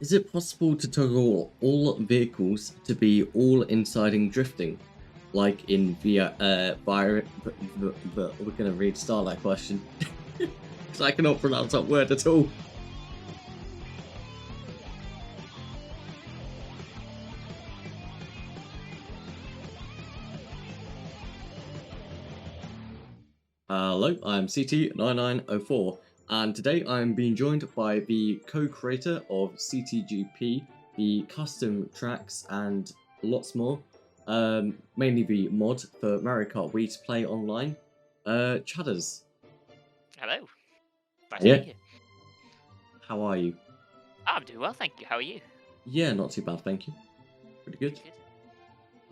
Is it possible to toggle all vehicles to be all insiding drifting, like in we're gonna restart that question because I cannot pronounce that word at all. Hello, I'm CT9904, and today I'm being joined by the co-creator of CTGP, the custom tracks, and lots more. Mainly the mod for Mario Kart Wii to play online. Chadderz. Hello. Nice to Yeah. meet you. How are you? I'm doing well, thank you. How are you? Yeah, not too bad, thank you. Pretty good. Good.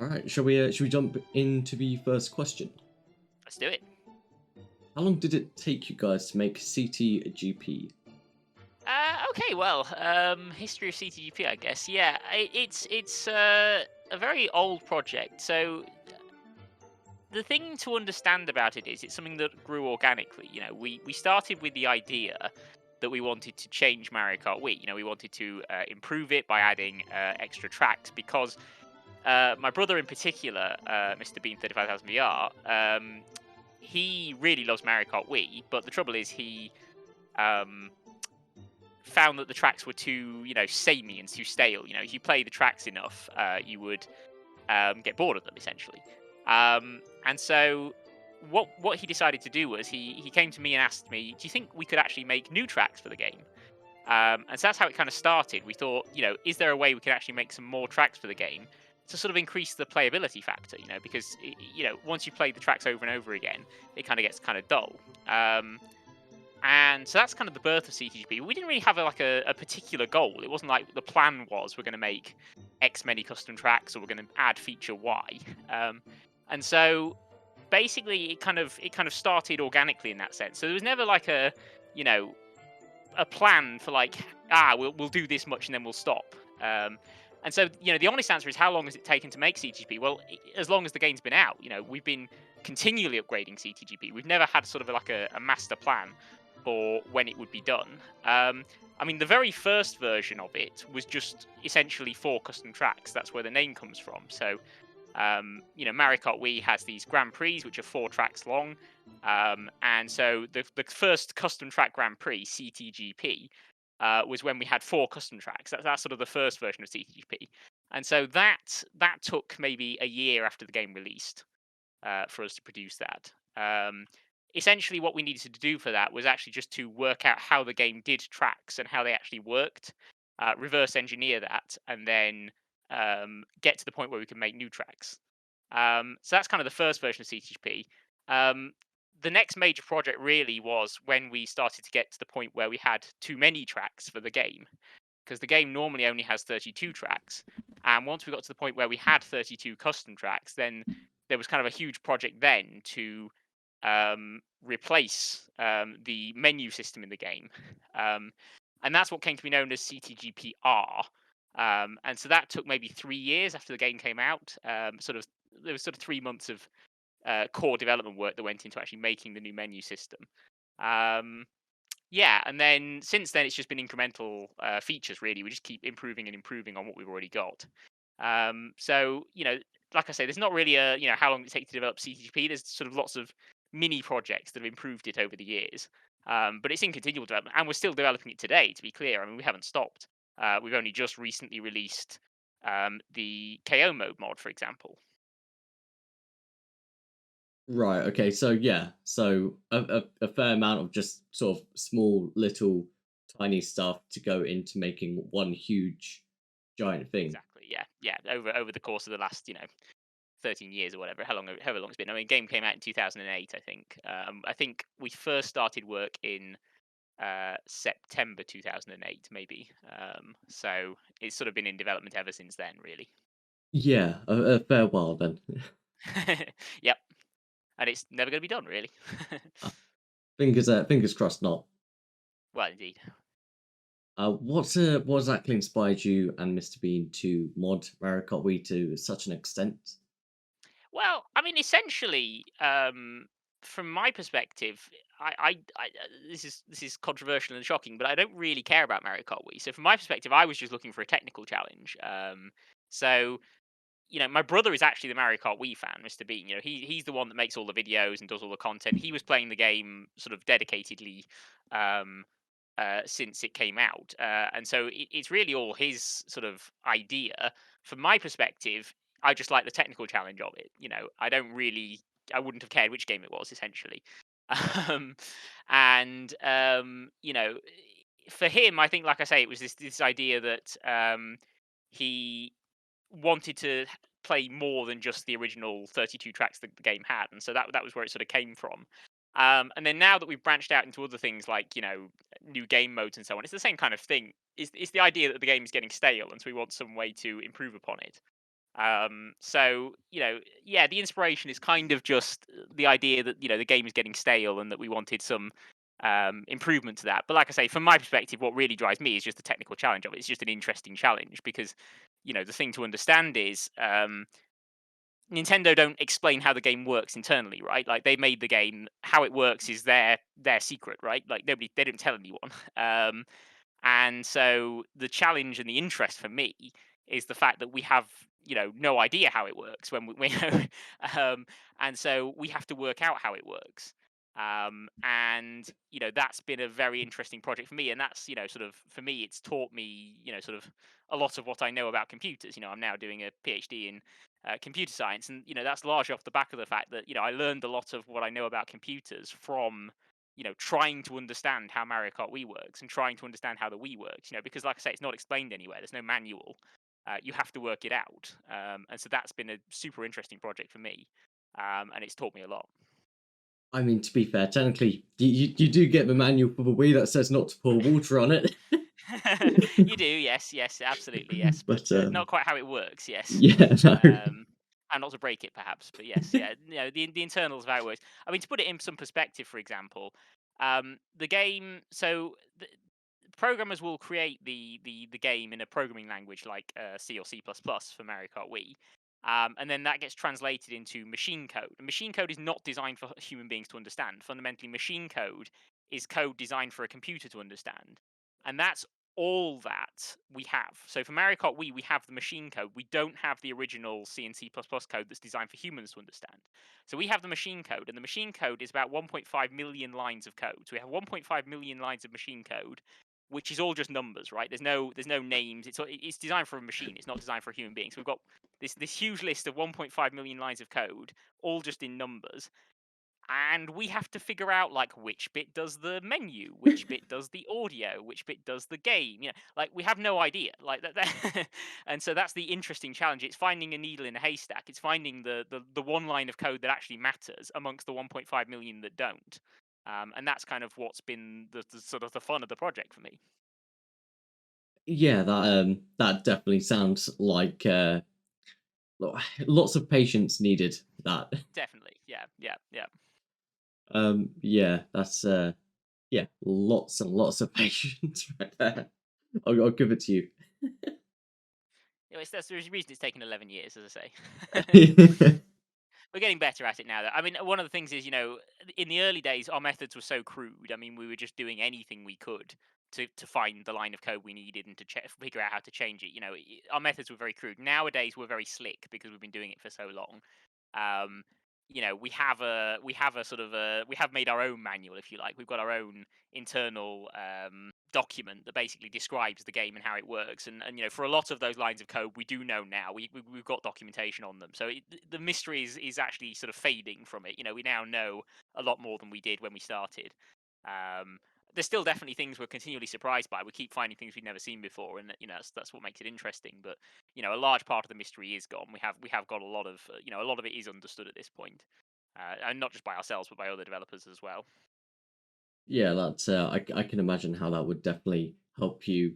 All right, shall we jump into the first question? Let's do it. How long did it take you guys to make CTGP? Okay, well, history of CTGP, I guess. Yeah, it's a very old project. So the thing to understand about it is it's something that grew organically. You know, we started with the idea that we wanted to change Mario Kart Wii. You know, we wanted to improve it by adding extra tracks because my brother in particular, Mr. Bean 35,000 VR, he really loves Mario Kart Wii, but the trouble is he um, found that the tracks were too, samey and too stale. You know, if you play the tracks enough, you would get bored of them essentially. And so, what he decided to do was he came to me and asked me, "Do you think we could actually make new tracks for the game?" And so that's how it kind of started. We thought, is there a way we could actually make some more tracks for the game to sort of increase the playability factor? Because once you play the tracks over and over again, it kind of gets kind of dull. And so that's kind of the birth of CTGP. We didn't really have a particular goal. It wasn't like the plan was we're going to make X many custom tracks or we're going to add feature Y. And so basically, it kind of started organically in that sense. So there was never like a plan for like we'll do this much and then we'll stop. And so the honest answer is, how long has it taken to make CTGP? Well, as long as the game's been out. We've been continually upgrading CTGP. We've never had sort of like a master plan for when it would be done. I mean, the very first version of it was just essentially 4 custom tracks. That's where the name comes from. So Mario Kart Wii has these Grand Prix, which are 4 tracks long. And so the first custom track Grand Prix, CTGP, was when we had 4 custom tracks. That's sort of the first version of CTGP. And so that took maybe a year after the game released for us to produce that. Essentially, what we needed to do for that was actually just to work out how the game did tracks and how they actually worked, reverse engineer that, and then get to the point where we can make new tracks. So that's kind of the first version of CTGP. The next major project really was when we started to get to the point where we had too many tracks for the game, because the game normally only has 32 tracks. And once we got to the point where we had 32 custom tracks, then there was kind of a huge project then to replace the menu system in the game. And that's what came to be known as CTGPR. And so that took maybe 3 years after the game came out. There was sort of 3 months of core development work that went into actually making the new menu system. Yeah, and then since then it's just been incremental features. Really, we just keep improving and improving on what we've already got. So like I say, there's not really a how long it takes to develop CTGP. There's sort of lots of mini projects that have improved it over the years. But it's in continual development, and we're still developing it today. To be clear, I mean, we haven't stopped. We've only just recently released the KO mode mod, for example. Right. Okay. So yeah. So a fair amount of just sort of small, little, tiny stuff to go into making one huge, giant thing. Exactly. Yeah. Yeah. Over the course of the last 13 years or whatever, however long it's been. I mean, game came out in 2008, I think. I think we first started work in September 2008, maybe. So it's sort of been in development ever since then, really. Yeah, a fair while then. Yep. And it's never going to be done, really. Fingers crossed not. Well, indeed. What exactly inspired you and Mr. Bean to mod Mario Kart Wii to such an extent? Well, I mean, essentially, from my perspective, this is controversial and shocking, but I don't really care about Mario Kart Wii. So from my perspective, I was just looking for a technical challenge. So my brother is actually the Mario Kart Wii fan, Mr. Bean. He's the one that makes all the videos and does all the content. He was playing the game sort of dedicatedly um, since it came out, and so it's really all his sort of idea. From my perspective, I just like the technical challenge of it. I wouldn't have cared which game it was essentially. um, and for him, I think, like I say, it was this idea that he wanted to play more than just the original 32 tracks that the game had, and so that was where it sort of came from. And then now that we've branched out into other things like new game modes and so on, it's the same kind of thing. It's the idea that the game is getting stale, and so we want some way to improve upon it. So yeah, the inspiration is kind of just the idea that the game is getting stale and that we wanted some improvement to that. But like I say, from my perspective, what really drives me is just the technical challenge of it. It's just an interesting challenge because the thing to understand is Nintendo don't explain how the game works internally, right? Like they made the game, how it works is their secret, right? Like they didn't tell anyone. Um, and so the challenge and the interest for me is the fact that we have, no idea how it works when um, and so we have to work out how it works. And that's been a very interesting project for me, and that's sort of for me, it's taught me sort of a lot of what I know about computers. I'm now doing a PhD in computer science, and that's largely off the back of the fact that I learned a lot of what I know about computers from trying to understand how Mario Kart Wii works and trying to understand how the Wii works, because like I say, it's not explained anywhere. There's no manual. You have to work it out. And so that's been a super interesting project for me. And it's taught me a lot. I mean, to be fair, technically, you do get the manual for the Wii that says not to pour water on it. You do, yes, yes, absolutely, yes, but But not quite how it works, yes. yeah, no. And not to break it, perhaps, but yes, yeah, the internals of how it works. I mean, to put it in some perspective, for example, the game. So programmers will create the game in a programming language like C or C++ for Mario Kart Wii. And then that gets translated into machine code. And machine code is not designed for human beings to understand. Fundamentally, machine code is code designed for a computer to understand. And that's all that we have. So for Mario Kart Wii, we have the machine code. We don't have the original C and C++ code that's designed for humans to understand. So we have the machine code, and the machine code is about 1.5 million lines of code. So we have 1.5 million lines of machine code, which is all just numbers, right? There's no names. It's designed for a machine. It's not designed for a human being. So we've got this huge list of 1.5 million lines of code, all just in numbers, and we have to figure out like which bit does the menu, which bit does the audio, which bit does the game. Like we have no idea. Like that. And so that's the interesting challenge. It's finding a needle in a haystack. It's finding the one line of code that actually matters amongst the 1.5 million that don't. And that's kind of what's been the sort of the fun of the project for me. Yeah, that definitely sounds like lots of patience needed for that. Definitely. Yeah. Yeah. Yeah. Yeah, that's yeah, lots and lots of patience right there. I'll give it to you. That's the reason it's taken 11 years, as I say. We're getting better at it now. Though. I mean, one of the things is, in the early days, our methods were so crude. I mean, we were just doing anything we could to find the line of code we needed and to figure out how to change it. Our methods were very crude. Nowadays, we're very slick because we've been doing it for so long. Um, we have a sort of we have made our own manual, if you like. We've got our own internal document that basically describes the game and how it works. And for a lot of those lines of code, we do know now. We've got documentation on them, so the mystery is actually sort of fading from it. We now know a lot more than we did when we started. Um, there's still definitely things we're continually surprised by. We keep finding things we've never seen before, and that's what makes it interesting. But a large part of the mystery is gone. We have got a lot of a lot of it is understood at this point, and not just by ourselves but by other developers as well. Yeah, that's I can imagine how that would definitely help you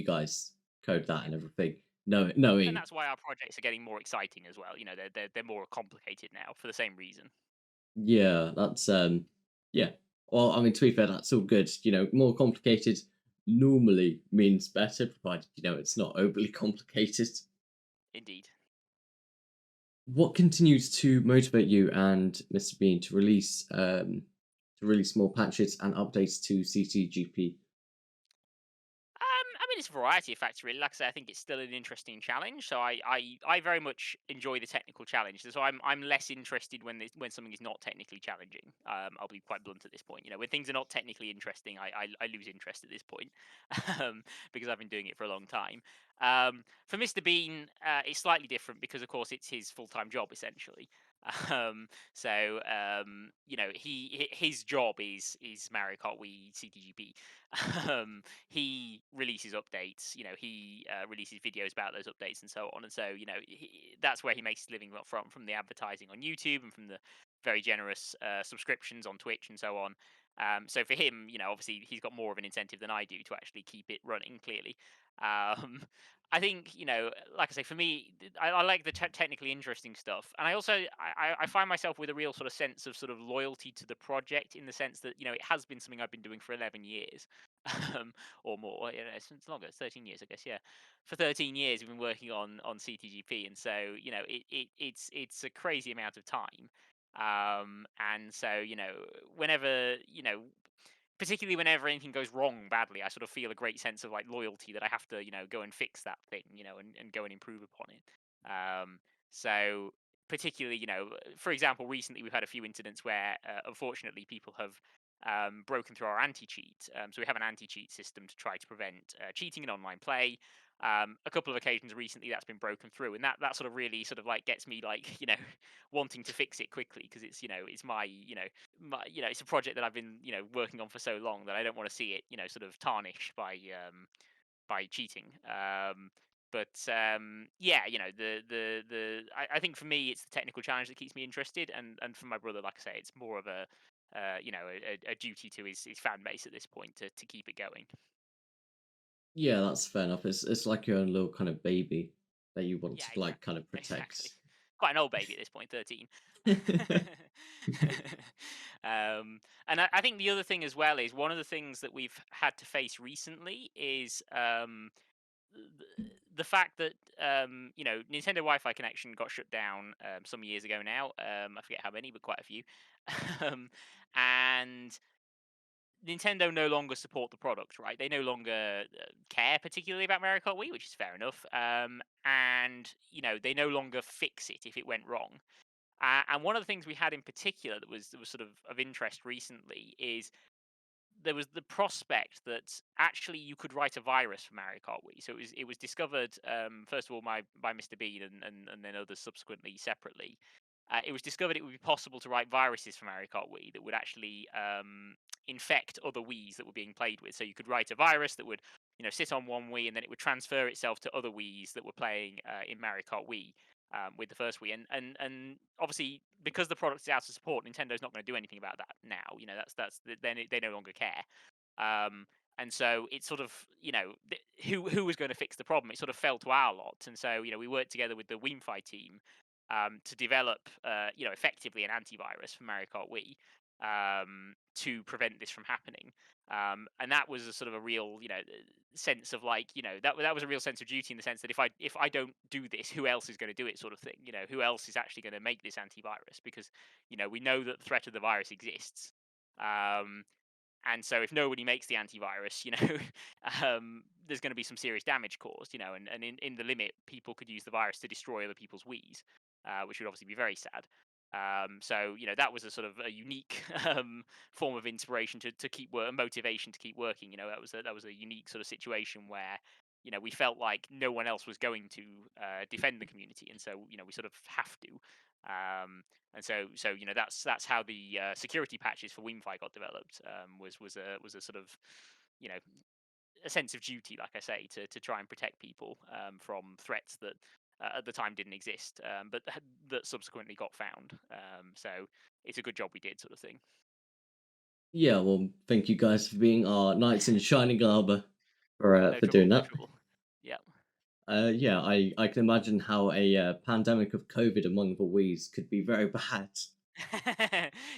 guys code that and everything. And Knowing that's why our projects are getting more exciting as well. They're more complicated now for the same reason. yeah, that's yeah. Well, I mean, to be fair, that's all good. More complicated normally means better, provided it's not overly complicated. Indeed. What continues to motivate you and Mr. Bean to release more patches and updates to CTGP? I mean, it's a variety of factors, really. Like I say, I think it's still an interesting challenge. So I very much enjoy the technical challenge. So I'm less interested when when something is not technically challenging. I'll be quite blunt at this point. You know, when things are not technically interesting, I lose interest at this point, because I've been doing it for a long time. For Mr. Bean, it's slightly different because, of course, it's his full time job essentially. You know, his job is Mario Kart Wii CTGP. He releases updates. You know, he releases videos about those updates and so on. And so, you know, that's where he makes his living from the advertising on YouTube and from the very generous subscriptions on Twitch and so on. So for him, you know, obviously he's got more of an incentive than I do to actually keep it running. Clearly, um, I think, you know, like I say, for me, I like the technically interesting stuff, and I also I find myself with a real sort of sense of sort of loyalty to the project in the sense that, you know, it has been something I've been doing for 11 years, um, or more. You know, it's longer, 13 years, I guess. Yeah, for 13 years we've been working on CTGP, and so, you know, it's a crazy amount of time. And so, you know, whenever, you know, particularly whenever anything goes wrong badly, I sort of feel a great sense of like loyalty that I have to, you know, go and fix that thing, you know, and go and improve upon it. So particularly, you know, for example, recently we've had a few incidents where, unfortunately, people have broken through our anti-cheat. So we have an anti-cheat system to try to prevent cheating in online play. A couple of occasions recently that's been broken through, and that sort of really sort of like gets me like, you know, wanting to fix it quickly because it's, you know, it's my, you know, it's a project that I've been, you know, working on for so long that I don't want to see it, you know, sort of tarnished by cheating. Yeah, you know, I think for me it's the technical challenge that keeps me interested, and for my brother, like I say, it's more of a you know, a duty to his fan base at this point to keep it going. Yeah, that's fair enough. It's like your own little kind of baby that you want Yeah, to like exactly, kind of exactly. protect. Quite an old baby at this point, 13. And I think the other thing as well is one of the things that we've had to face recently is the, the fact that, you know, Nintendo Wi-Fi connection got shut down some years ago now. I forget how many, but quite a few. um, and Nintendo no longer support the product, right? They no longer care particularly about Mario Kart Wii, which is fair enough. And you know, they no longer fix it if it went wrong. And one of the things we had in particular that was sort of interest recently is there was the prospect that actually you could write a virus for Mario Kart Wii. So it was discovered, first of all, by Mr. Bean, and then others subsequently separately. It was discovered it would be possible to write viruses for Mario Kart Wii that would actually infect other Wiis that were being played with. So you could write a virus that would, you know, sit on one Wii and then it would transfer itself to other Wiis that were playing in Mario Kart Wii. With the first Wii, and obviously because the product is out of support, Nintendo's not going to do anything about that now. You know, then they no longer care. And so it's sort of, you know, who was going to fix the problem? It sort of fell to our lot, and so, you know, we worked together with the Wiimfi team to develop, you know, effectively an antivirus for Mario Kart Wii, to prevent this from happening. And that was a sort of a real, you know, sense of like, you know, that was a real sense of duty in the sense that if I don't do this, who else is going to do it, sort of thing. You know, who else is actually going to make this antivirus? Because, you know, we know that the threat of the virus exists. Um, and so if nobody makes the antivirus, you know, there's going to be some serious damage caused, you know, and in the limit, people could use the virus to destroy other people's Wii's, which would obviously be very sad. So, you know, that was a sort of a unique form of inspiration to keep work, motivation to keep working. You know, that was a unique sort of situation where, you know, we felt like no one else was going to defend the community, and so, you know, we sort of have to. And so, you know, that's how the security patches for WinFi got developed. Was a sort of, you know, a sense of duty, like I say, to try and protect people from threats that at the time didn't exist, but that subsequently got found. So it's a good job we did, sort of thing. Yeah, well, thank you guys for being our knights in shining armor No for doing trouble, no that. trouble. Yeah. Yeah, I can imagine how a pandemic of COVID among the Wii's could be very bad.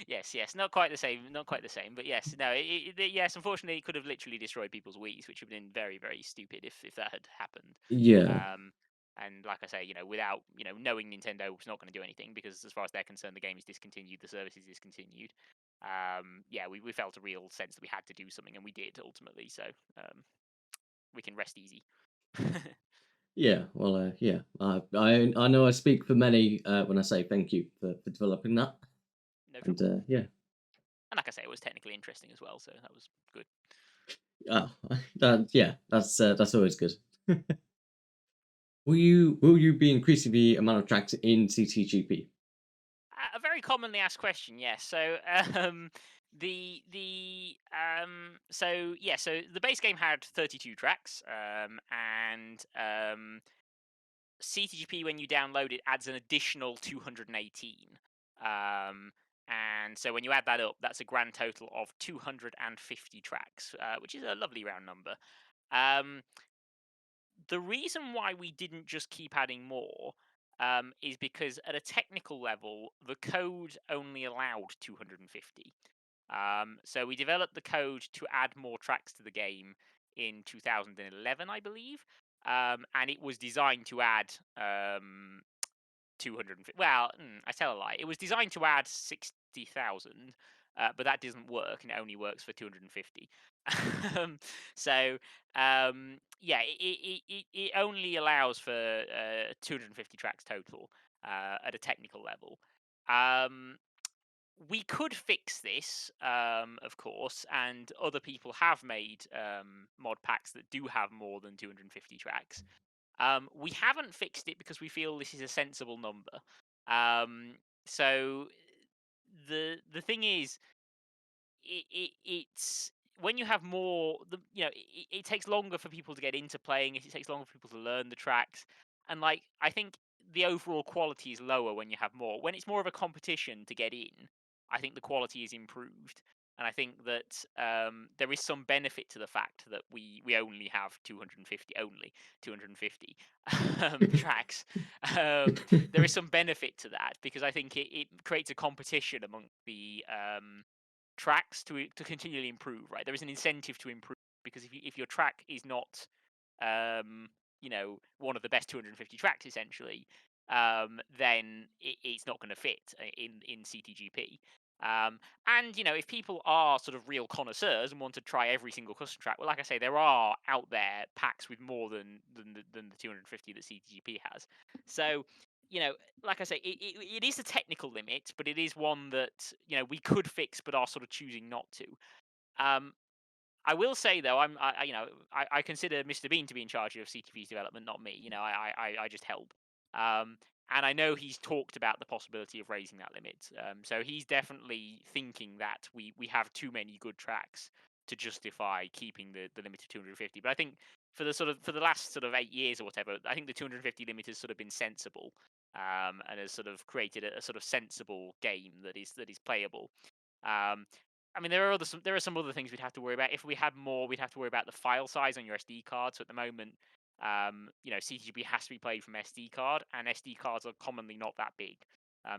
Yes, yes, not quite the same, not quite the same, but yes, no, yes. Unfortunately, it could have literally destroyed people's Wii's, which would have been very, very stupid if that had happened. Yeah. Um, And like I say, without knowing Nintendo was not going to do anything because as far as they're concerned, the game is discontinued, the service is discontinued. Yeah, we felt a real sense that we had to do something, and we did ultimately. So we can rest easy. Yeah, well, yeah, I know I speak for many when I say thank you for developing that, No and trouble. yeah, And like I say, it was technically interesting as well, so that was good. oh, that's always good. Will you be increasing the amount of tracks in CTGP? A very commonly asked question, yes. So so the base game had 32 tracks, and CTGP, when you download it, adds an additional 218. Um, and so when you add that up, that's a grand total of 250 tracks, which is a lovely round number. Um, the reason why we didn't just keep adding more is because at a technical level, the code only allowed 250. So we developed the code to add more tracks to the game in 2011, I believe, and it was designed to add 250. Well, I tell a lie. It was designed to add 60,000, but that doesn't work, and it only works for 250. um, so, yeah, it only allows for 250 tracks total at a technical level. Um, we could fix this, of course, and other people have made mod packs that do have more than 250 tracks. We haven't fixed it because we feel this is a sensible number. So the thing is, it's when you have more, it takes longer for people to get into playing it. It takes longer for people to learn the tracks, and like I think the overall quality is lower when you have more. When it's more of a competition to get in, I think the quality is improved. And I think that there is some benefit to the fact that we only have 250 tracks. There is some benefit to that because I think it creates a competition among the tracks to continually improve. Right, there is an incentive to improve because if your track is not one of the best 250 tracks essentially, then it's not going to fit in CTGP. And if people are sort of real connoisseurs and want to try every single custom track, well, like I say, there are out there packs with more than the 250 that CTGP has. So like I say, it is a technical limit, but it is one that we could fix, but are sort of choosing not to. Um, I will say though, I consider Mr. Bean to be in charge of CTP's development, not me. I just help. And I know he's talked about the possibility of raising that limit. So he's definitely thinking that we have too many good tracks to justify keeping the limit of 250. But I think for the last sort of 8 years or whatever, I think the 250 limit has sort of been sensible, and has sort of created a sort of sensible game that is playable. Um, I mean, there are some other things we'd have to worry about. If we had more, we'd have to worry about the file size on your SD card. So at the moment, CTGP has to be played from SD card, and SD cards are commonly not that big.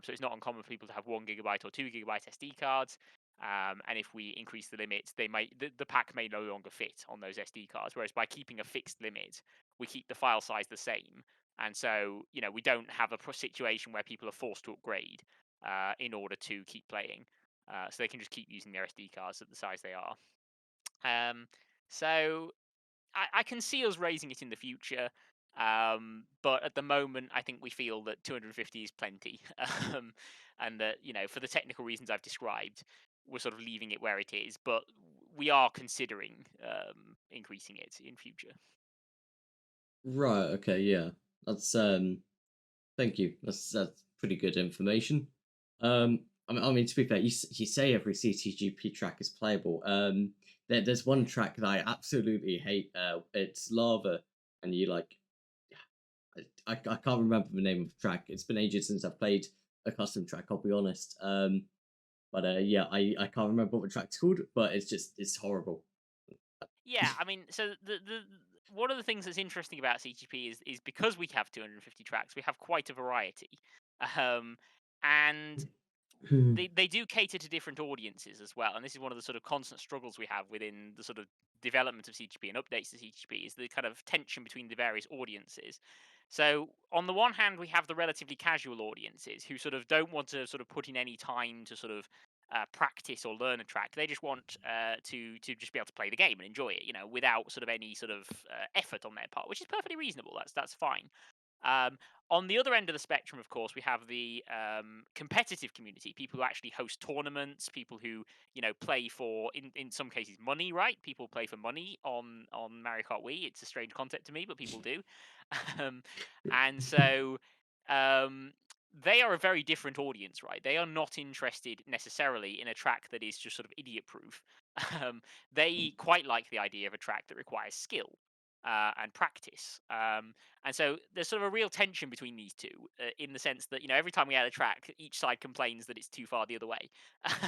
So it's not uncommon for people to have 1 GB or 2 GB SD cards. And if we increase the limits, the pack may no longer fit on those SD cards. Whereas by keeping a fixed limit, we keep the file size the same, and so we don't have a situation where people are forced to upgrade in order to keep playing. So they can just keep using their SD cards at the size they are. So I can see us raising it in the future, but at the moment, I think we feel that 250 is plenty, and that for the technical reasons I've described, we're sort of leaving it where it is. But we are considering increasing it in future. Right. Okay. Yeah. That's Thank you. That's pretty good information. I mean, to be fair, you say every CTGP track is playable. There's one track that I absolutely hate. It's Lava, and you like, I can't remember the name of the track. It's been ages since I've played a custom track. I'll be honest. But yeah, I can't remember what the track's called, but it's horrible. Yeah, I mean, so the one of the things that's interesting about CGP is because we have 250 tracks, we have quite a variety, and they do cater to different audiences as well. And this is one of the sort of constant struggles we have within the sort of development of CGP and updates to CGP is the kind of tension between the various audiences. So on the one hand, we have the relatively casual audiences who sort of don't want to sort of put in any time to sort of practice or learn a track. They just want to just be able to play the game and enjoy it, without sort of any sort of effort on their part, which is perfectly reasonable. That's fine. Um, on the other end of the spectrum, of course, we have the competitive community, people who actually host tournaments, people who play for, in some cases, money. Right? People play for money on Mario Kart Wii. It's a strange concept to me, but people do. um, and so um, they are a very different audience, right? They are not interested necessarily in a track that is just sort of idiot proof. They quite like the idea of a track that requires skill and practice. And so there's sort of a real tension between these two, in the sense that every time we add a track, each side complains that it's too far the other way.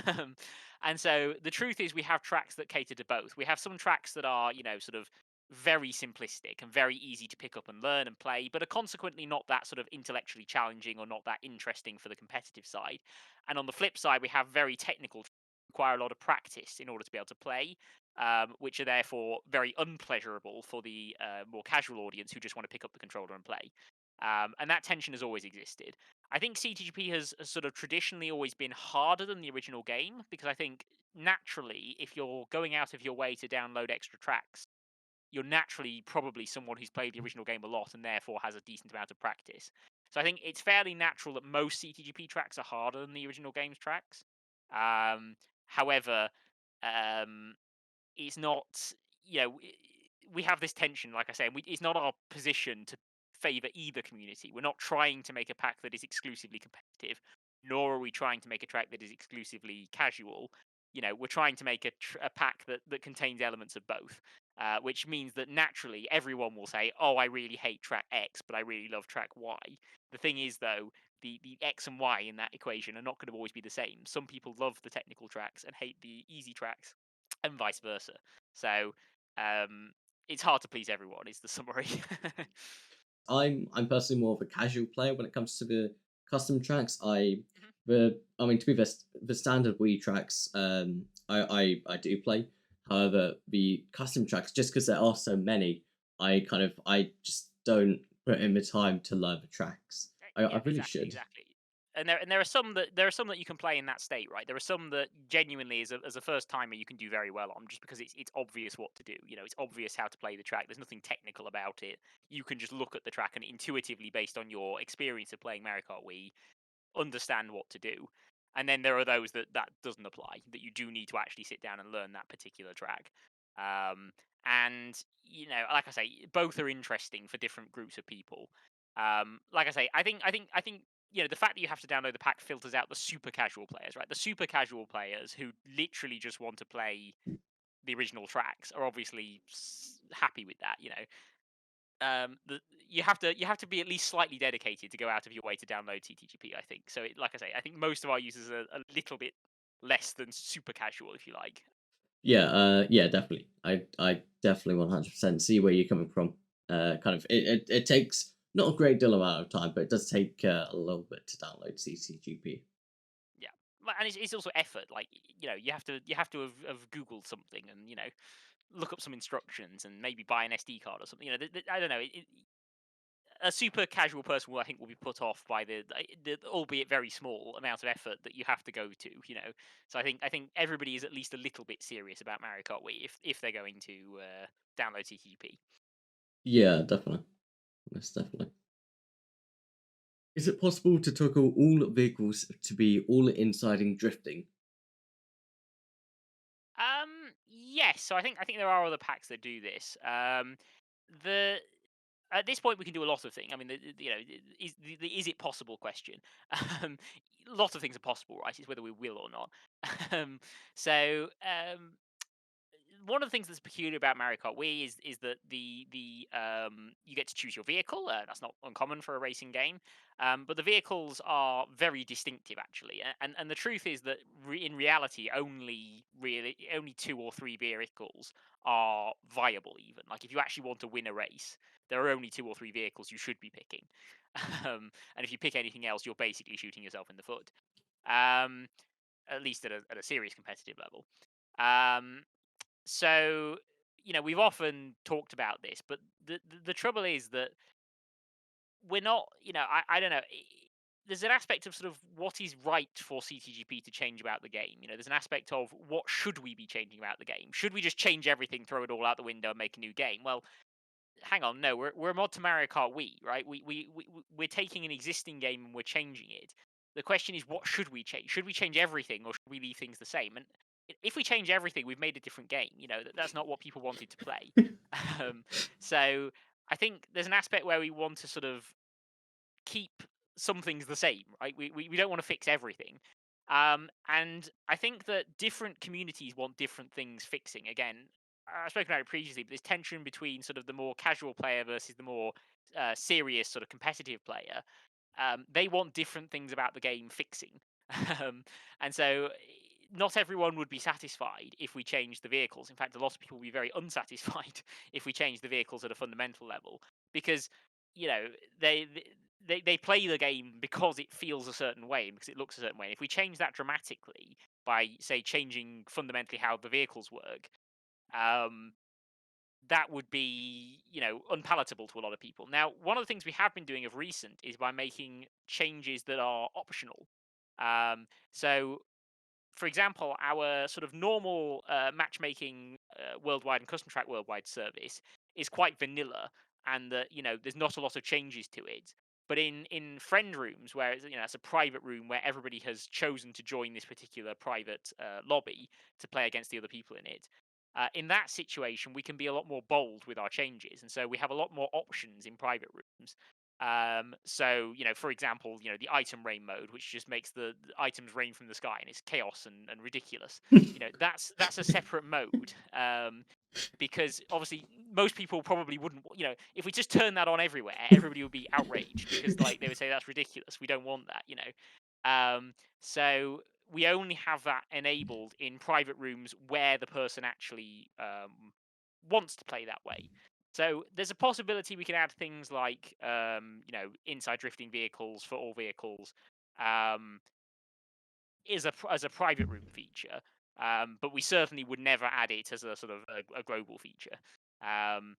um, and so the truth is, we have tracks that cater to both. We have some tracks that are sort of very simplistic and very easy to pick up and learn and play, but are consequently not that sort of intellectually challenging or not that interesting for the competitive side. And on the flip side, we have very technical, require a lot of practice in order to be able to play, which are therefore very unpleasurable for the more casual audience who just want to pick up the controller and play. And that tension has always existed. I think CTGP has sort of traditionally always been harder than the original game, because I think naturally, if you're going out of your way to download extra tracks, you're naturally probably someone who's played the original game a lot and therefore has a decent amount of practice. So I think it's fairly natural that most CTGP tracks are harder than the original game's tracks. However, um, it's not, we have this tension, like I say, and it's not our position to favor either community. We're not trying to make a pack that is exclusively competitive, nor are we trying to make a track that is exclusively casual. We're trying to make a pack that contains elements of both, which means that naturally everyone will say, "Oh, I really hate track X, but I really love track Y." The thing is, though, the X and Y in that equation are not going to always be the same. Some people love the technical tracks and hate the easy tracks, and vice versa. So um, it's hard to please everyone, is the summary. I'm personally more of a casual player when it comes to the custom tracks. Mhm. I mean, to be the standard Wii tracks, I do play. However, the custom tracks, just because there are so many, I just don't put in the time to learn the tracks. I Yeah, really exactly, should. exactly. And there are some that you can play in that state, right? There are some that genuinely, as a first timer, you can do very well on, just because it's obvious what to do. It's obvious how to play the track. There's nothing technical about it. You can just look at the track and intuitively, based on your experience of playing Mario Kart Wii, understand what to do. And then there are those that doesn't apply, that you do need to actually sit down and learn that particular track. Um, and like I say, both are interesting for different groups of people. Like I say, I think the fact that you have to download the pack filters out the super casual players, right? The super casual players who literally just want to play the original tracks are obviously happy with that. You have to be at least slightly dedicated to go out of your way to download CTGP. I think so. Like I say, I think most of our users are a little bit less than super casual, if you like. Yeah, yeah, definitely. I definitely 100% see where you're coming from. Kind of, it takes not a great deal amount of time, but it does take a little bit to download CCGP. Yeah, and it's also effort. Like you have to have googled something and look up some instructions and maybe buy an SD card or something. I don't know. A super casual person will, I think, will be put off by the albeit very small amount of effort that you have to go to. So I think everybody is at least a little bit serious about Mario Kart Wii if they're going to download CTGP. Yeah, definitely. Most definitely. Is it possible to toggle all vehicles to be all inside and drifting? Yes. So I think there are other packs that do this. The At this point, we can do a lot of things. I mean, is it possible question? Um, a lot of things are possible, right? It's whether we will or not. um, so one of the things that's peculiar about Mario Kart Wii is that the you get to choose your vehicle. That's not uncommon for a racing game, but the vehicles are very distinctive actually. And the truth is that in reality, only two or three vehicles are viable. Even like if you actually want to win a race, there are only two or three vehicles you should be picking. And if you pick anything else, you're basically shooting yourself in the foot. Um, at least at a serious competitive level. Um, so we've often talked about this, but the trouble is that we're not, I don't know. There's an aspect of sort of what is right for CTGP to change about the game. There's an aspect of what should we be changing about the game. Should we just change everything, throw it all out the window, and make a new game? Well, hang on, no, we're a mod to Mario Kart Wii, right? We're taking an existing game and we're changing it. The question is, what should we change? Should we change everything, or should we leave things the same? And if we change everything, we've made a different game. That's not what people wanted to play. um, so I think there's an aspect where we want to sort of keep some things the same, right? We don't want to fix everything. And I think that different communities want different things fixing. Again, I've spoken about it previously, but there's tension between sort of the more casual player versus the more serious sort of competitive player. They want different things about the game fixing. um, and so not everyone would be satisfied if we changed the vehicles. In fact, a lot of people would be very unsatisfied if we changed the vehicles at a fundamental level, because you know they they play the game because it feels a certain way and because it looks a certain way. And if we change that dramatically by, say, changing fundamentally how the vehicles work, um, that would be, unpalatable to a lot of people. Now, one of the things we have been doing of recent is by making changes that are optional. So, for example, our sort of normal matchmaking worldwide and custom track worldwide service is quite vanilla, and that there's not a lot of changes to it. But in friend rooms, where it's a private room where everybody has chosen to join this particular private lobby to play against the other people in it. In that situation, we can be a lot more bold with our changes, and so we have a lot more options in private rooms. So, for example, the item rain mode, which just makes the items rain from the sky, and it's chaos and ridiculous. That's a separate mode. Because obviously most people probably wouldn't, if we just turn that on everywhere, everybody would be outraged because like they would say that's ridiculous. We don't want that. So we only have that enabled in private rooms where the person actually wants to play that way. So there's a possibility we can add things like, inside drifting vehicles for all vehicles, um, as a private room feature. But we certainly would never add it as a sort of a global feature. Um,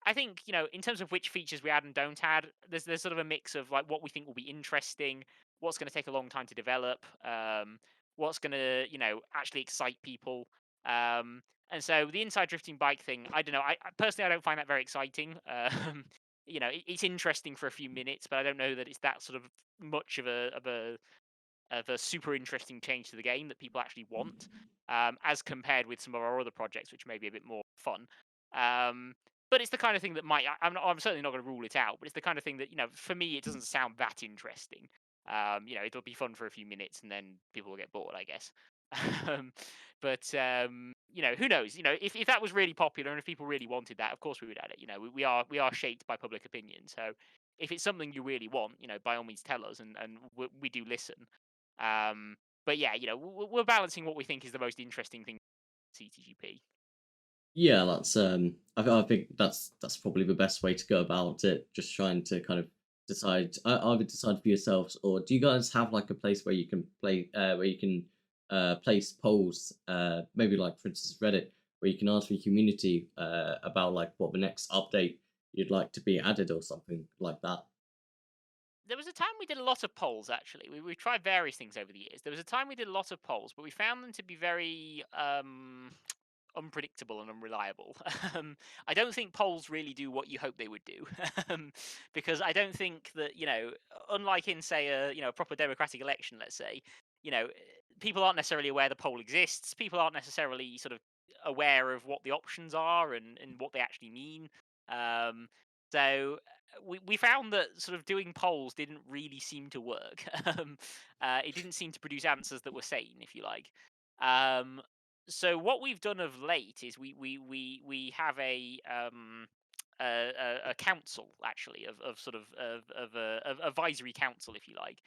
I think, in terms of which features we add and don't add, there's sort of a mix of like what we think will be interesting, what's going to take a long time to develop, what's going to, actually excite people. And so the inside drifting bike thing, I don't know. I personally, I don't find that very exciting. It's interesting for a few minutes, but I don't know that it's that sort of much of a super interesting change to the game that people actually want, as compared with some of our other projects, which may be a bit more fun. But it's the kind of thing that I'm certainly not going to rule it out, but it's the kind of thing that, for me, it doesn't sound that interesting. It'll be fun for a few minutes and then people will get bored, I guess. um, but who knows? If that was really popular and if people really wanted that, of course we would add it. We are shaped by public opinion, so if it's something you really want, by all means tell us, and we do listen. But yeah, we're balancing what we think is the most interesting thing CTGP. Yeah, that's I think that's probably the best way to go about it. Just trying to kind of decide, either decide for yourselves, or do you guys have like a place where you can place polls, maybe like for instance Reddit, where you can ask the community about like what the next update you'd like to be added or something like that. There was a time we did a lot of polls, actually. We've tried various things over the years. There was a time we did a lot of polls, but we found them to be very unpredictable and unreliable. I don't think polls really do what you hope they would do, because I don't think that, unlike in, say, a proper democratic election, let's say, you know, people aren't necessarily aware the poll exists. People aren't necessarily sort of aware of what the options are and what they actually mean. Um, so we found that sort of doing polls didn't really seem to work. It didn't seem to produce answers that were sane, if you like. Um, so what we've done of late is we have a council, actually, of sort of advisory council, if you like.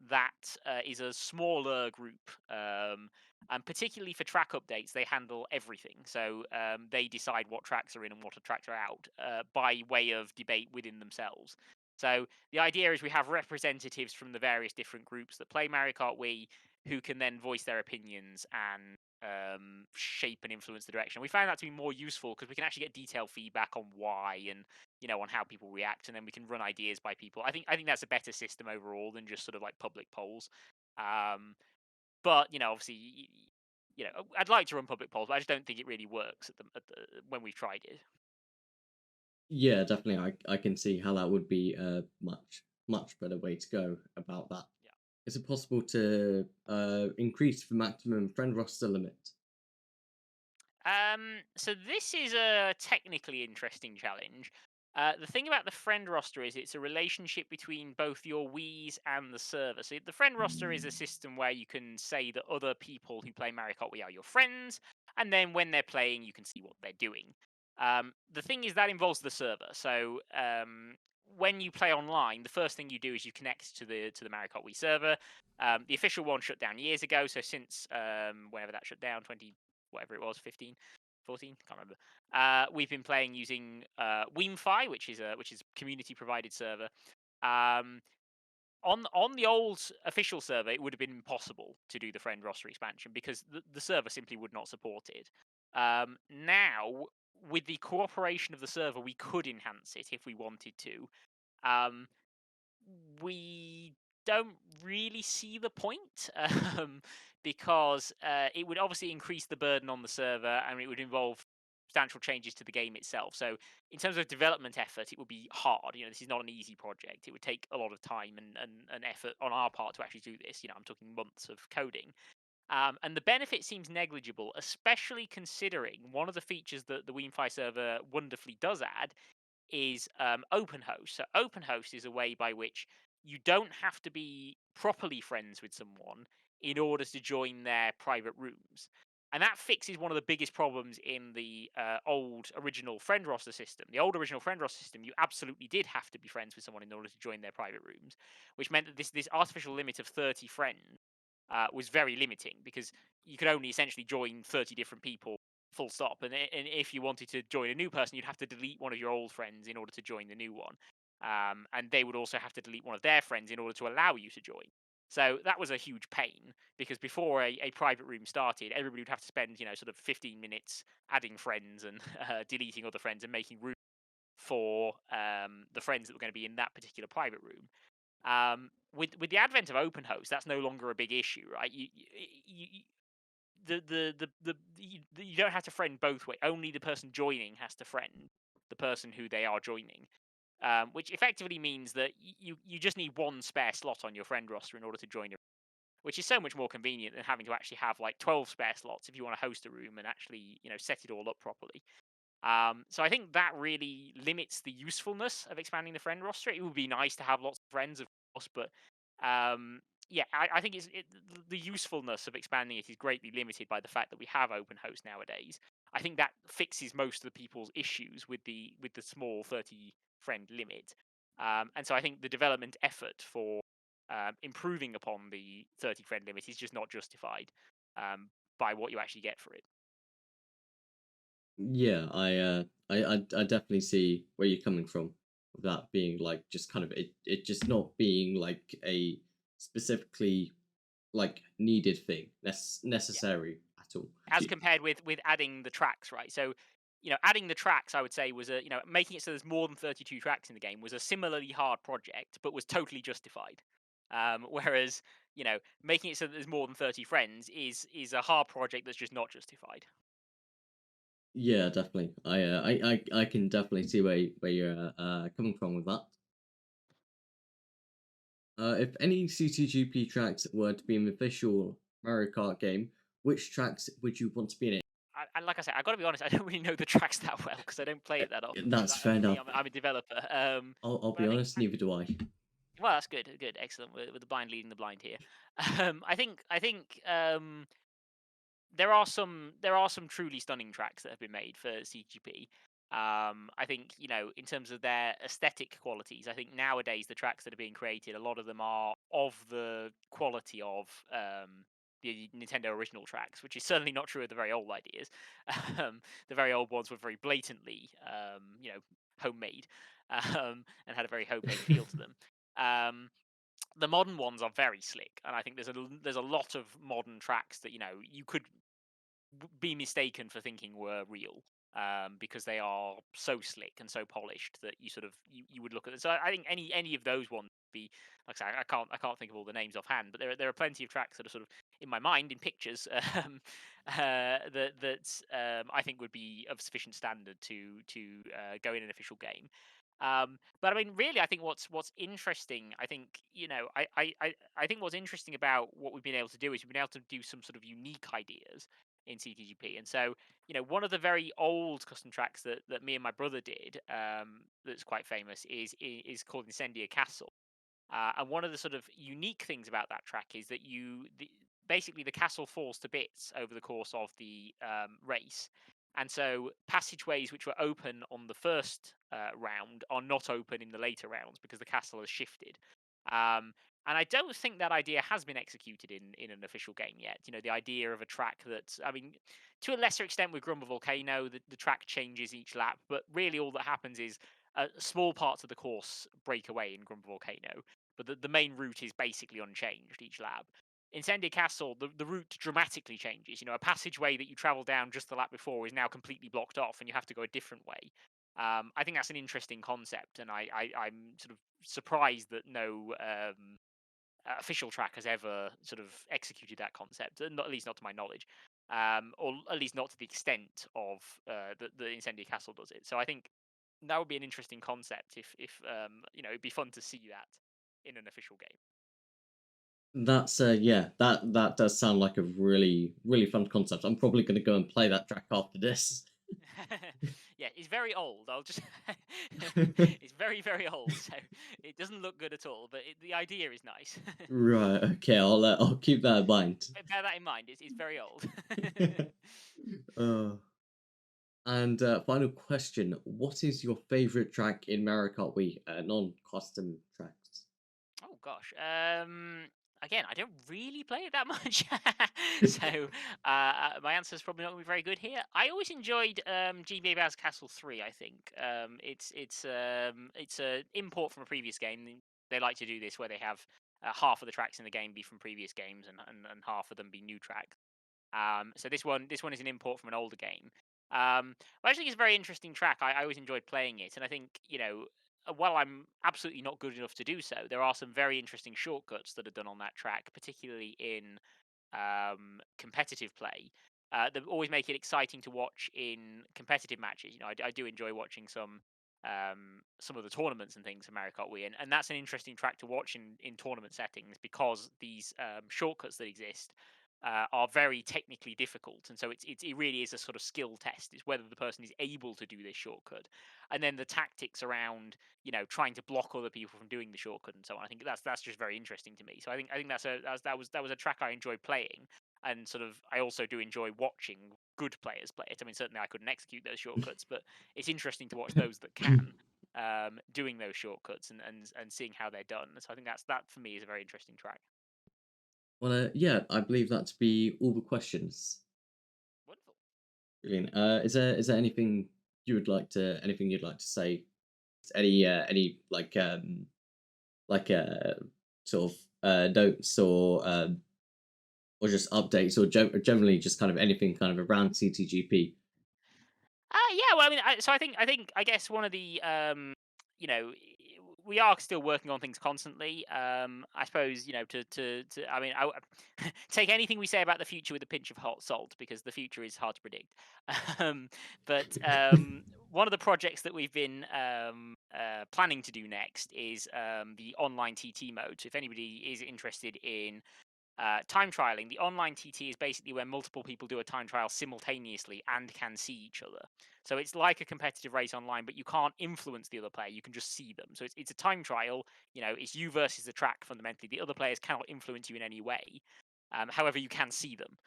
That is a smaller group, and particularly for track updates, they handle everything. So they decide what tracks are in and what tracks are out, by way of debate within themselves. So the idea is we have representatives from the various different groups that play Mario Kart Wii, who can then voice their opinions and shape and influence the direction. We found that to be more useful because we can actually get detailed feedback on why and on how people react, and then we can run ideas by people. I think that's a better system overall than just sort of like public polls. Um, but obviously, I'd like to run public polls, but I just don't think it really works when we've tried it. Yeah, definitely. I can see how that would be a much better way to go about that. Yeah. Is it possible to increase the maximum friend roster limit? So this is a technically interesting challenge. The thing about the friend roster is it's a relationship between both your Wii's and the server. So the friend roster is a system where you can say that other people who play Mario Kart Wii are your friends, and then when they're playing, you can see what they're doing. The thing is that involves the server. So when you play online, the first thing you do is you connect to the Mario Kart Wii server. The official one shut down years ago. So since whenever that shut down, 20 whatever it was, 15, 14, can't remember. We've been playing using mkwii, which is community provided server. Um, on the old official server, it would have been impossible to do the friend roster expansion because the server simply would not support it. Now, with the cooperation of the server, we could enhance it if we wanted to. Um, we don't really see the point because it would obviously increase the burden on the server and it would involve substantial changes to the game itself. So, in terms of development effort, it would be hard. This is not an easy project. It would take a lot of time and effort on our part to actually do this. I'm talking months of coding. And the benefit seems negligible, especially considering one of the features that the WeFi server wonderfully does add is OpenHost. So OpenHost is a way by which you don't have to be properly friends with someone in order to join their private rooms. And that fixes one of the biggest problems in the old original friend roster system. The old original friend roster system, you absolutely did have to be friends with someone in order to join their private rooms, which meant that this artificial limit of 30 friends was very limiting because you could only essentially join 30 different people full stop. And if you wanted to join a new person, you'd have to delete one of your old friends in order to join the new one. And they would also have to delete one of their friends in order to allow you to join. So that was a huge pain because before a private room started, everybody would have to spend, sort of 15 minutes adding friends and deleting other friends and making room for the friends that were going to be in that particular private room. With the advent of OpenHost, that's no longer a big issue, right? You don't have to friend both ways. Only the person joining has to friend the person who they are joining, which effectively means that you just need one spare slot on your friend roster in order to join a, which is so much more convenient than having to actually have like 12 spare slots if you want to host a room and actually set it all up properly. So I think that really limits the usefulness of expanding the friend roster. It would be nice to have lots of friends, of course, but yeah, I think the usefulness of expanding it is greatly limited by the fact that we have open host nowadays. I think that fixes most of the people's issues with the small 30 friend limit. And so I think the development effort for improving upon the 30 friend limit is just not justified by what you actually get for it. Yeah, I definitely see where you're coming from. With that being like just kind of it just not being like a specifically like needed thing necessary at all. As compared with adding the tracks, right? So, adding the tracks, I would say was making it so there's more than 32 tracks in the game was a similarly hard project, but was totally justified. Whereas, making it so that there's more than 30 friends is a hard project that's just not justified. Yeah, definitely. I can definitely see where you're coming from with that. If any CTGP tracks were to be in the official Mario Kart game, which tracks would you want to be in it? And like I said, I got to be honest, I don't really know the tracks that well because I don't play it that often. Because That's fair me, enough. I'm a developer. I'll But be honest, neither do I. well, that's good, good, excellent. With the blind leading the blind here. I think there are some truly stunning tracks that have been made for CGP. I think in terms of their aesthetic qualities, I think nowadays the tracks that are being created, a lot of them are of the quality of the Nintendo original tracks, which is certainly not true of the very old ideas. The very old ones were very blatantly, homemade, and had a very homemade feel to them. Um, the modern ones are very slick, and I think there's a lot of modern tracks that you could be mistaken for thinking were real. Because they are so slick and so polished that you sort of you would look at them. So I think any of those ones would be, like I say, I can't think of all the names offhand, but there are plenty of tracks that are sort of in my mind in pictures, that I think would be of sufficient standard to go in an official game. But I mean, really, I think what's interesting, I think, I think what's interesting about what we've been able to do is we've been able to do some sort of unique ideas in CTGP. And so, one of the very old custom tracks that me and my brother did, that's quite famous, is called Incendia Castle. And one of the sort of unique things about that track is that basically the castle falls to bits over the course of the race. And so passageways which were open on the first round are not open in the later rounds because the castle has shifted. Um, and I don't think that idea has been executed in an official game yet. The idea of a track that, I mean, to a lesser extent with Grumble Volcano, the track changes each lap, but really all that happens is small parts of the course break away in Grumble Volcano, but the main route is basically unchanged each lap. In Incendia Castle, the route dramatically changes. A passageway that you traveled down just the lap before is now completely blocked off, and you have to go a different way. I think that's an interesting concept, and I'm sort of surprised that no official track has ever sort of executed that concept, not, at least not to my knowledge, or at least not to the extent of the Incendia Castle does it. So I think that would be an interesting concept if it'd be fun to see that in an official game. That's yeah, that does sound like a really fun concept. I'm probably going to go and play that track after this. Yeah, it's very old. I'll just it's very old, so it doesn't look good at all. But the idea is nice. Right. Okay. I'll keep that in mind. Bear that in mind. It's very old. uh, and final question: what is your favorite track in Mario Kart Wii? Non-custom tracks. Oh gosh. Again, I don't really play it that much, so my answer is probably not going to be very good here. I always enjoyed GBA Bowser's Castle 3. I think it's a import from a previous game. They like to do this where they have half of the tracks in the game be from previous games and half of them be new tracks. So this one is an import from an older game. But I actually think it's a very interesting track. I always enjoyed playing it, and I think while I'm absolutely not good enough to do so, there are some very interesting shortcuts that are done on that track, particularly in competitive play. That always make it exciting to watch in competitive matches. I do enjoy watching some of the tournaments and things in Mario Kart Wii, and that's an interesting track to watch in tournament settings because these shortcuts that exist are very technically difficult, and so it really is a sort of skill test. It's whether the person is able to do this shortcut, and then the tactics around trying to block other people from doing the shortcut and so on. I think that's just very interesting to me. So I think that was a track I enjoyed playing, and sort of I also do enjoy watching good players play it. I mean, certainly I couldn't execute those shortcuts, but it's interesting to watch those that can doing those shortcuts and seeing how they're done. So I think that for me is a very interesting track. Well, yeah, I believe that to be all the questions. Wonderful. Brilliant. Is there anything you'd like to say? Any like sort of notes or just updates or generally just kind of anything kind of around CTGP? Yeah. Well, I mean, I guess one of the you know, we are still working on things constantly. I suppose to I mean, take anything we say about the future with a pinch of hot salt because the future is hard to predict. um, but one of the projects that we've been planning to do next is the online TT mode. So if anybody is interested in time trialing, the online TT is basically where multiple people do a time trial simultaneously and can see each other. So it's like a competitive race online, but you can't influence the other player. You can just see them. So it's a time trial. It's you versus the track fundamentally. The other players cannot influence you in any way. However, you can see them.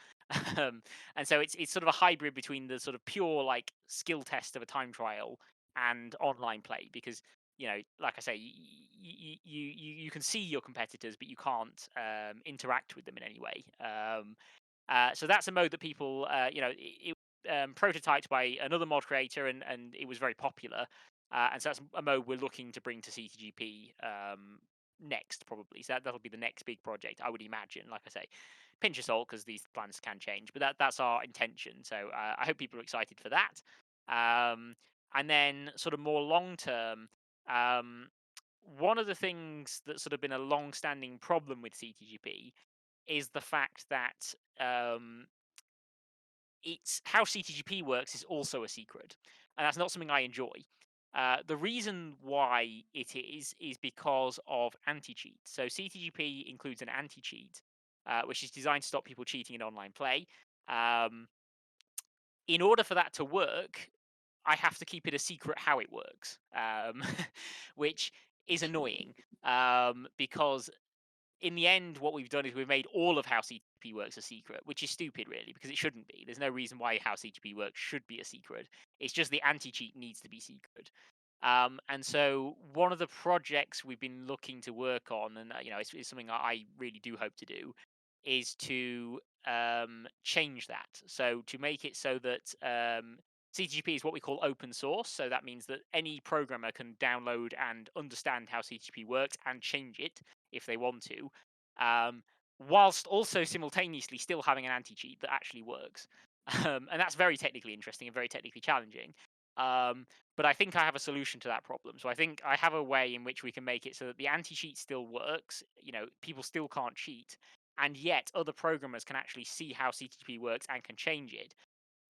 And so it's sort of a hybrid between the sort of pure like skill test of a time trial and online play because like I say, you can see your competitors, but you can't interact with them in any way. So that's a mode that people, prototyped by another mod creator, and it was very popular. And so that's a mode we're looking to bring to CTGP next, probably. So that'll be the next big project, I would imagine. Like I say, pinch of salt, because these plans can change, but that's our intention. So I hope people are excited for that. And then, sort of more long term, um, one of the things that's sort of been a long-standing problem with CTGP is the fact that it's how CTGP works is also a secret, and that's not something I enjoy. The reason why it is because of anti-cheat. So CTGP includes an anti-cheat, which is designed to stop people cheating in online play. Um, in order for that to work, I have to keep it a secret how it works, which is annoying, because in the end, what we've done is we've made all of how CTP works a secret, which is stupid, really, because it shouldn't be. There's no reason why how CTP works should be a secret. It's just the anti-cheat needs to be secret. And so one of the projects we've been looking to work on, and it's something I really do hope to do, is to change that. So to make it so that CTGP is what we call open source. So that means that any programmer can download and understand how CTGP works and change it if they want to, whilst also simultaneously still having an anti-cheat that actually works. And that's very technically interesting and very technically challenging. But I think I have a solution to that problem. So I think I have a way in which we can make it so that the anti-cheat still works. People still can't cheat, and yet other programmers can actually see how CTGP works and can change it.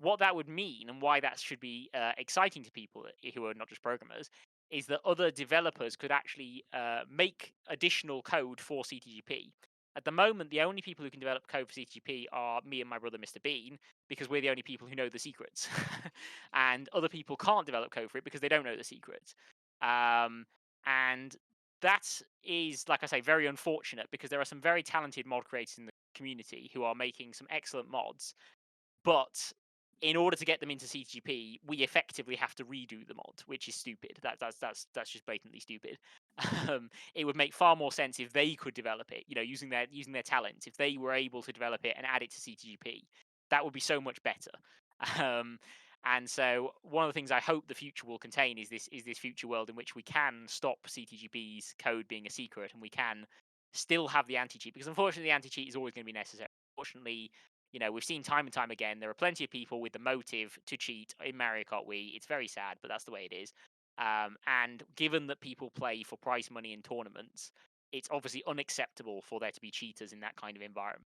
What that would mean, and why that should be exciting to people who are not just programmers, is that other developers could actually make additional code for CTGP. At the moment, the only people who can develop code for CTGP are me and my brother, Mr. Bean, because we're the only people who know the secrets. And other people can't develop code for it because they don't know the secrets. And that is, like I say, very unfortunate, because there are some very talented mod creators in the community who are making some excellent mods. But in order to get them into CTGP, we effectively have to redo the mod, which is stupid. That's just blatantly stupid. It would make far more sense if they could develop it, using their talents. If they were able to develop it and add it to CTGP, that would be so much better. And so one of the things I hope the future will contain is this future world in which we can stop CTGP's code being a secret, and we can still have the anti-cheat, because unfortunately the anti-cheat is always going to be necessary. Unfortunately, we've seen time and time again, there are plenty of people with the motive to cheat in Mario Kart Wii. It's very sad, but that's the way it is. And given that people play for prize money in tournaments, it's obviously unacceptable for there to be cheaters in that kind of environment.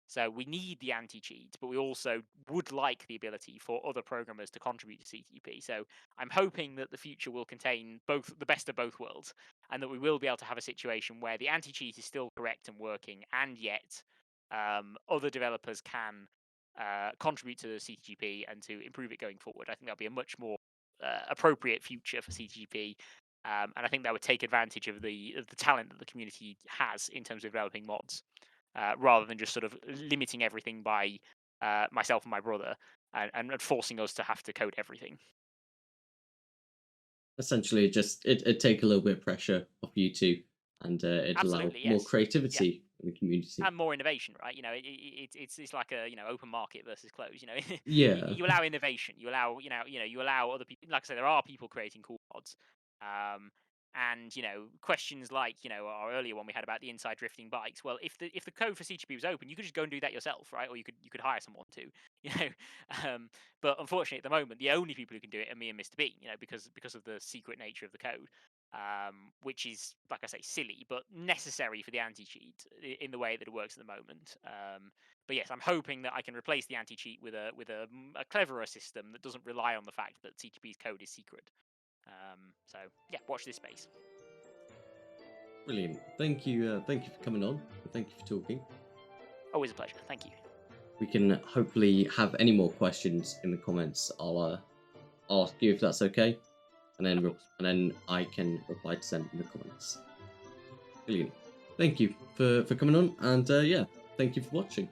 So we need the anti-cheat, but we also would like the ability for other programmers to contribute to CTP. So I'm hoping that the future will contain both the best of both worlds, and that we will be able to have a situation where the anti-cheat is still correct and working, and yet other developers can contribute to the CTGP and to improve it going forward. I think that'll be a much more appropriate future for CTGP. And I think that would take advantage of the talent that the community has in terms of developing mods, rather than just sort of limiting everything by myself and my brother, and forcing us to have to code everything. Essentially, just it take a little bit of pressure off you two, and it allow Absolutely, more yes. Yeah. creativity in the community. And more innovation, right? It's like a open market versus closed. Yeah, You allow innovation. You allow you allow other people. Like I say, there are people creating cool mods. And questions like our earlier one we had about the inside drifting bikes. Well, if the code for CTP was open, you could just go and do that yourself, right? Or you could hire someone to, But unfortunately, at the moment, the only people who can do it are me and Mr. Bean, because of the secret nature of the code. Which is, like I say, silly, but necessary for the anti-cheat in the way that it works at the moment. But yes, I'm hoping that I can replace the anti-cheat with a cleverer system that doesn't rely on the fact that CTP's code is secret. So yeah, watch this space. brilliant. Thank you for coming on. Thank you for talking. Always a pleasure. Thank you. We can hopefully have any more questions in the comments. I'll ask you if that's okay, and then I can reply to them in the comments. Brilliant. Thank you for coming on, and yeah, thank you for watching.